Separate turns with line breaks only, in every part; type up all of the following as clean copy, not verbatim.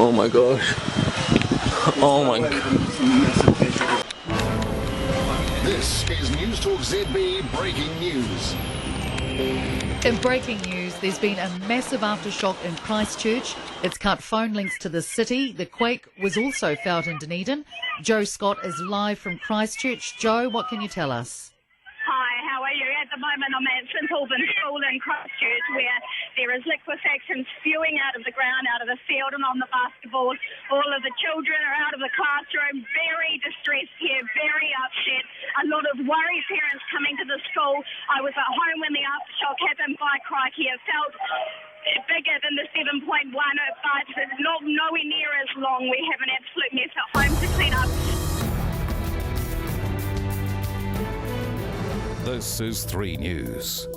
Oh my gosh. Oh my god.
This is News Talk ZB Breaking News.
In breaking news, there's been a massive aftershock in Christchurch. It's cut phone links to the city. The quake was also felt in Dunedin. Joe Scott is live from Christchurch. Joe, what can you tell us?
Hi, how are you? At the moment I'm at St Albans School in Christchurch, where there is liquefaction spewing out of the ground, out of the field and on the basketball. All of the children are out of the classroom, very distressed here, very upset. A lot of worried parents coming to the school. I was at home when the aftershock happened. By crikey, it felt bigger than the 7.1, but not nowhere near as long. We have an absolute mess at home to clean up.
This is 3 News.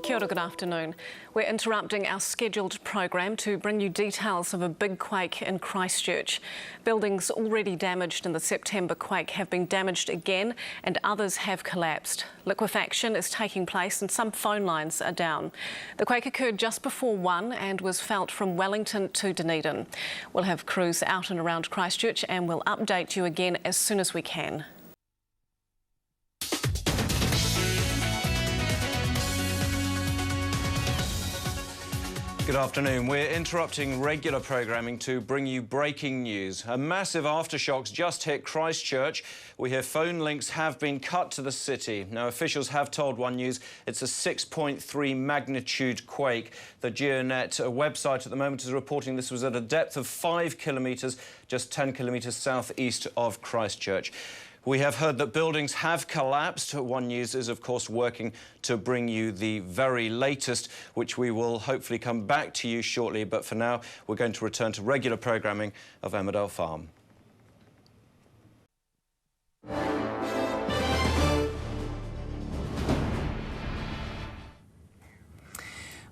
Kia ora, good afternoon. We're interrupting our scheduled program to bring you details of a big quake in Christchurch. Buildings already damaged in the September quake have been damaged again and others have collapsed. Liquefaction is taking place and some phone lines are down. The quake occurred just before 1 and was felt from Wellington to Dunedin. We'll have crews out and around Christchurch and we'll update you again as soon as we can.
Good afternoon. We're interrupting regular programming to bring you breaking news. A massive aftershocks just hit Christchurch. We hear phone links have been cut to the city. Now, officials have told One News it's a 6.3 magnitude quake. The GeoNet website at the moment is reporting this was at a depth of 5 kilometres, just 10 kilometres southeast of Christchurch. We have heard that buildings have collapsed. One News is, of course, working to bring you the very latest, which we will hopefully come back to you shortly. But for now, we're going to return to regular programming of Emmerdale Farm.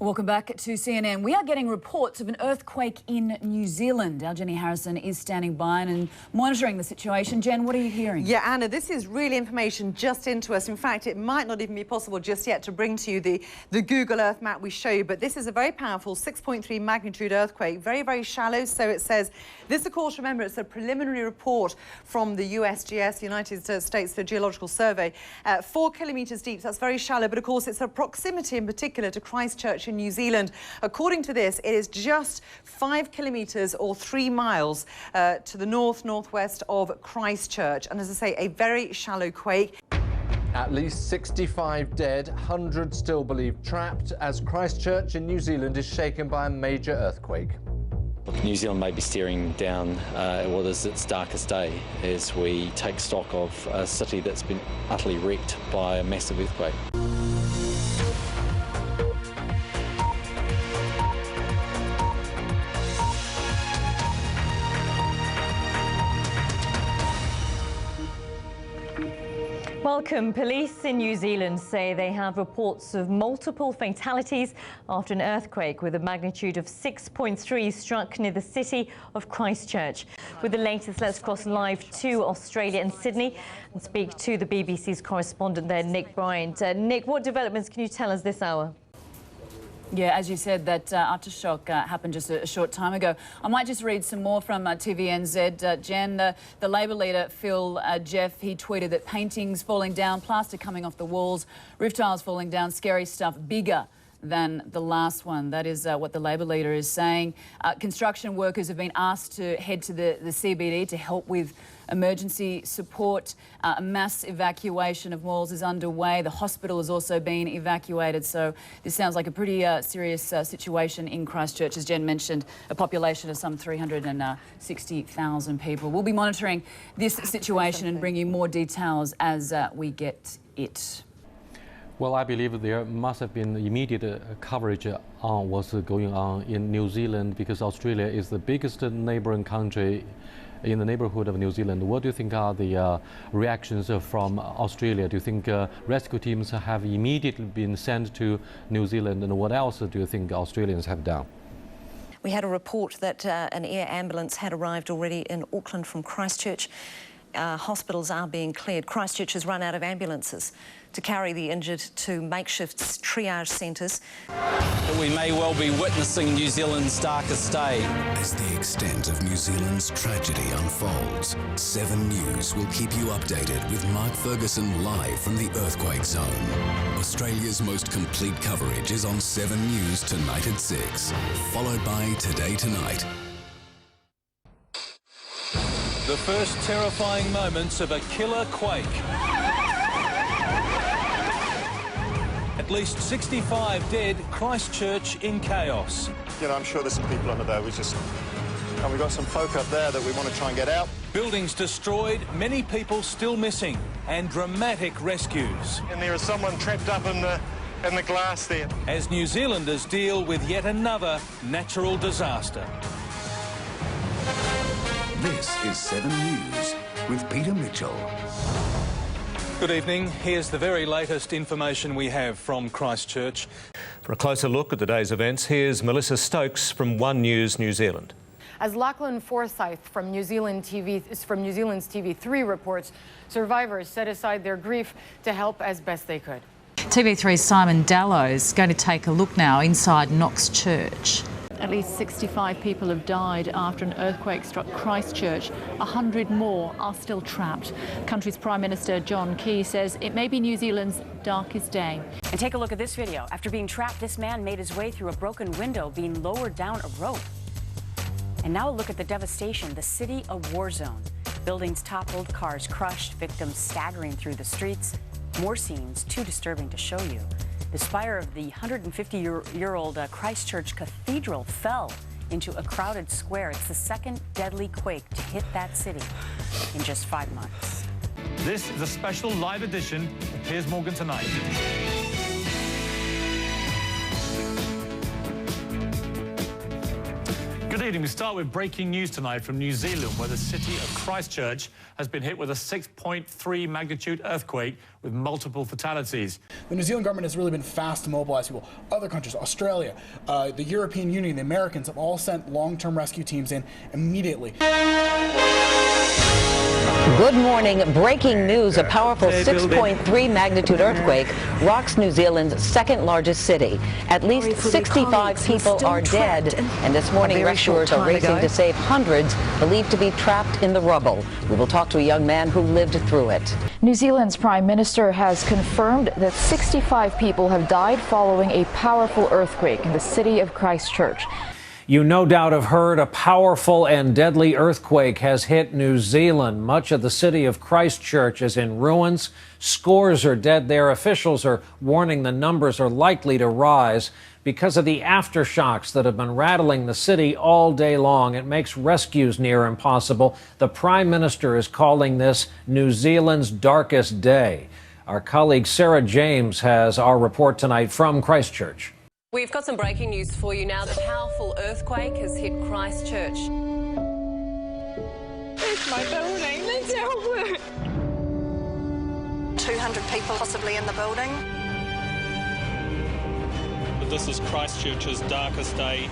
Welcome back to CNN. We are getting reports of an earthquake in New Zealand. Our Jenny Harrison is standing by and monitoring the situation. Jen, what are you hearing?
Yeah, Anna, this is really information just into us. In fact, it might not even be possible just yet to bring to you the Google Earth map we show you, but this is a very powerful 6.3 magnitude earthquake, very, very shallow. So it says, this, of course, remember, it's a preliminary report from the USGS, United States Geological Survey, 4 kilometres deep. So that's very shallow, but of course, it's a proximity in particular to Christchurch in New Zealand. According to this, it is just 5 kilometres or 3 miles to the northwest of Christchurch. And as I say, a very shallow quake.
At least 65 dead, hundreds still believed trapped as Christchurch in New Zealand is shaken by a major earthquake.
New Zealand may be staring down what is its darkest day as we take stock of a city that's been utterly wrecked by a massive earthquake.
Welcome. Police in New Zealand say they have reports of multiple fatalities after an earthquake with a magnitude of 6.3 struck near the city of Christchurch. With the latest, let's cross live to Australia and Sydney and speak to the BBC's correspondent there, Nick Bryant. Nick, what developments can you tell us this hour?
Yeah, as you said, that aftershock happened just a short time ago. I might just read some more from TVNZ. Jen, the Labor leader, Phil Jeff, he tweeted that paintings falling down, plaster coming off the walls, roof tiles falling down, scary stuff, bigger than the last one. That is what the Labor leader is saying. Construction workers have been asked to head to the CBD to help with emergency support. A mass evacuation of malls is underway. The hospital has also been evacuated. So this sounds like a pretty serious situation in Christchurch. As Jen mentioned, a population of some 360,000 people. We'll be monitoring this situation and bring you more details as we get it.
Well, I believe there must have been immediate coverage on what's going on in New Zealand because Australia is the biggest neighboring country in the neighborhood of New Zealand. What do you think are the reactions from Australia? Do you think rescue teams have immediately been sent to New Zealand, and what else do you think Australians have done?
We had a report that an air ambulance had arrived already in Auckland from Christchurch. hospitals are being cleared. Christchurch has run out of ambulances to carry the injured to makeshift triage centres.
We may well be witnessing New Zealand's darkest day.
As the extent of New Zealand's tragedy unfolds, 7 News will keep you updated with Mark Ferguson live from the earthquake zone. Australia's most complete coverage is on 7 News tonight at 6, followed by Today Tonight.
The first terrifying moments of a killer quake. At least 65 dead, Christchurch in chaos.
You know, I'm sure there's some people under there. We've got some folk up there that we want to try and get out.
Buildings destroyed, many people still missing, and dramatic rescues.
And there is someone trapped up in the glass there.
As New Zealanders deal with yet another natural disaster.
This is 7 News with Peter Mitchell.
Good evening. Here's the very latest information we have from Christchurch.
For a closer look at the day's events, here's Melissa Stokes from One News New Zealand.
As Lachlan Forsyth from New Zealand's TV3 reports, survivors set aside their grief to help as best they could.
TV3's Simon Dallows going to take a look now inside Knox Church.
At least 65 people have died after an earthquake struck Christchurch. 100 more are still trapped. The country's Prime Minister John Key says it may be New Zealand's darkest day.
And take a look at this video. After being trapped, this man made his way through a broken window, being lowered down a rope. And now a look at the devastation, the city a war zone. Buildings toppled, cars crushed, victims staggering through the streets. More scenes too disturbing to show you. The spire of the 150-year-old Christchurch Cathedral fell into a crowded square. It's the second deadly quake to hit that city in just 5 months.
This is a special live edition of Piers Morgan Tonight. Good evening. We start with breaking news tonight from New Zealand, where the city of Christchurch has been hit with a 6.3 magnitude earthquake with multiple fatalities.
The New Zealand government has really been fast to mobilize people. Other countries, Australia, the European Union, the Americans have all sent long-term rescue teams in immediately.
Good morning. Breaking news. A powerful 6.3 magnitude earthquake rocks New Zealand's second largest city. At least 65 people are dead, and this morning rescuers are racing to save hundreds believed to be trapped in the rubble. We will talk to a young man who lived through it.
New Zealand's Prime Minister has confirmed that 65 people have died following a powerful earthquake in the city of Christchurch.
You no doubt have heard a powerful and deadly earthquake has hit New Zealand. Much of the city of Christchurch is in ruins. Scores are dead there. Officials are warning the numbers are likely to rise because of the aftershocks that have been rattling the city all day long. It makes rescues near impossible. The Prime Minister is calling this New Zealand's darkest day. Our colleague Sarah James has our report tonight from Christchurch.
We've got some breaking news for you now. The powerful earthquake has hit Christchurch.
It's my building. Let's help her. 200 people possibly in the building.
This is Christchurch's darkest day.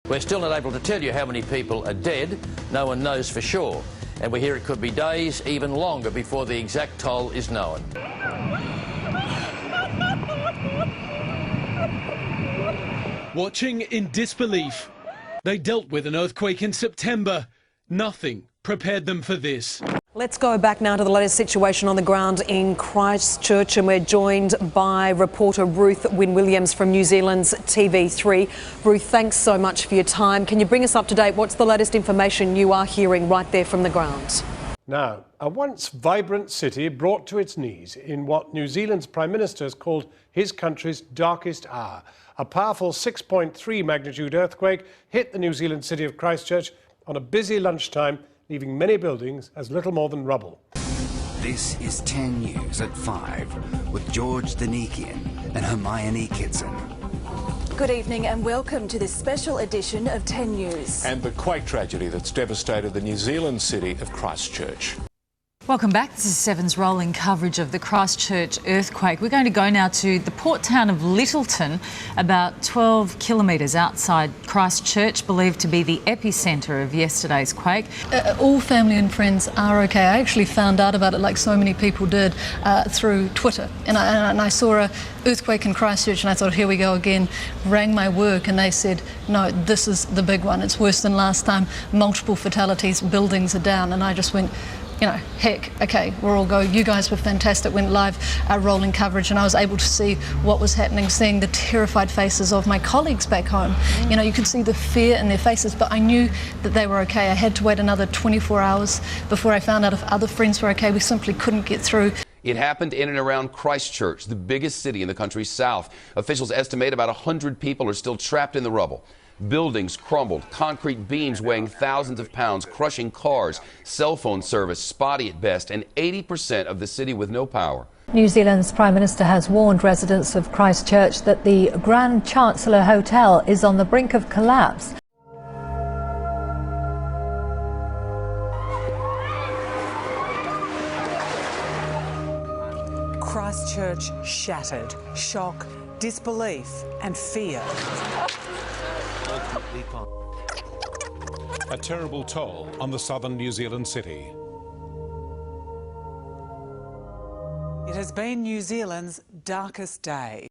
We're still not able to tell you how many people are dead. No one knows for sure. And we hear it could be days, even longer, before the exact toll is known.
Watching in disbelief. They dealt with an earthquake in September. Nothing prepared them for this.
Let's go back now to the latest situation on the ground in Christchurch, and we're joined by reporter Ruth Wynne-Williams from New Zealand's TV3. Ruth, thanks so much for your time. Can you bring us up to date? What's the latest information you are hearing right there from the ground?
Now, a once vibrant city brought to its knees in what New Zealand's Prime Minister has called his country's darkest hour. A powerful 6.3 magnitude earthquake hit the New Zealand city of Christchurch on a busy lunchtime, leaving many buildings as little more than rubble.
This is 10 News at 5 with George Danikian and Hermione Kitson.
Good evening and welcome to this special edition of 10 News.
And the quake tragedy that's devastated the New Zealand city of Christchurch.
Welcome back. This is Seven's rolling coverage of the Christchurch earthquake. We're going to go now to the port town of Littleton, about 12 kilometres outside Christchurch, believed to be the epicentre of yesterday's quake.
All family and friends are okay. I actually found out about it, like so many people did, through Twitter. And I saw an earthquake in Christchurch and I thought, here we go again. Rang my work and they said, no, this is the big one. It's worse than last time. Multiple fatalities, buildings are down. And I just went, you know, heck, okay, we're all go. You guys were fantastic, went live rolling coverage, and I was able to see what was happening, seeing the terrified faces of my colleagues back home. You know, you could see the fear in their faces, but I knew that they were okay. I had to wait another 24 hours before I found out if other friends were okay. We simply couldn't get through.
It happened in and around Christchurch, the biggest city in the country's south. Officials estimate about 100 people are still trapped in the rubble. Buildings crumbled, concrete beams weighing thousands of pounds, crushing cars, cell phone service spotty at best, and 80% of the city with no power.
New Zealand's Prime Minister has warned residents of Christchurch that the Grand Chancellor Hotel is on the brink of collapse.
Christchurch shattered. Shock, disbelief and fear.
A terrible toll on the southern New Zealand city.
It has been New Zealand's darkest day.